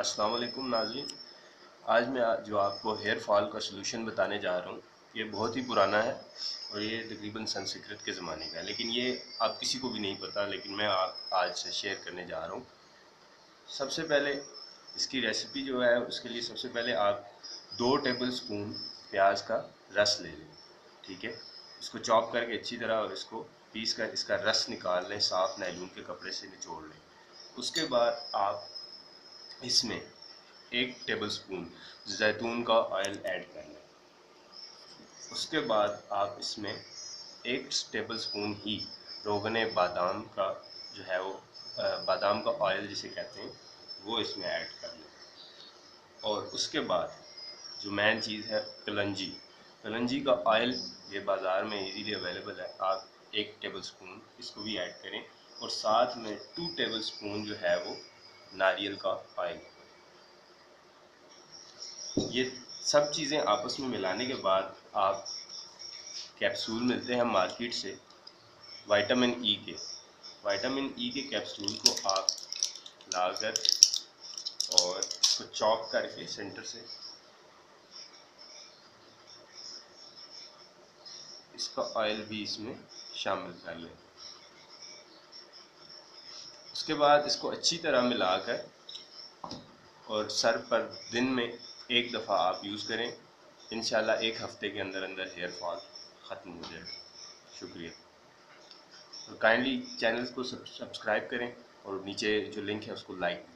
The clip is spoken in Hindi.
अस्सलाम वालेकुम नाज़रीन। आज मैं जो आपको हेयर फॉल का सलूशन बताने जा रहा हूँ, ये बहुत ही पुराना है और ये तकरीबन संस्कृत के ज़माने का है, लेकिन ये आप किसी को भी नहीं पता, लेकिन मैं आप आज से शेयर करने जा रहा हूँ। सबसे पहले इसकी रेसिपी जो है, उसके लिए सबसे पहले आप 2 टेबल स्पून प्याज का रस ले लें। ठीक है, इसको चॉप करके अच्छी तरह और इसको पीस कर इसका रस निकाल लें, साफ़ नायलून के कपड़े से निचोड़ लें। उसके बाद आप इसमें 1 टेबल स्पून जैतून का ऑयल ऐड कर लें। उसके बाद आप इसमें 1 टेबल स्पून ही रोगने बादाम का जो है वो बादाम का ऑयल जिसे कहते हैं, वो इसमें ऐड कर लें। और उसके बाद जो मेन चीज़ है, कलंजी। कलंजी का ऑयल ये बाज़ार में इजीली अवेलेबल है, आप 1 टेबल स्पून इसको भी ऐड करें। और साथ में 2 टेबल स्पून जो है वो नारियल का ऑयल। ये सब चीज़ें आपस में मिलाने के बाद आप कैप्सूल मिलते हैं मार्केट से विटामिन ई के। विटामिन ई के कैप्सूल को आप लाकर और इसको चॉप करके सेंटर से इसका ऑयल भी इसमें शामिल कर लें। उसके बाद इसको अच्छी तरह मिलाकर और सर पर दिन में 1 दफ़ा आप यूज़ करें। इंशाल्लाह 1 हफ़्ते के अंदर अंदर हेयर फॉल ख़त्म हो जाएगा। शुक्रिया। तो काइंडली चैनल को सब्सक्राइब करें और नीचे जो लिंक है उसको लाइक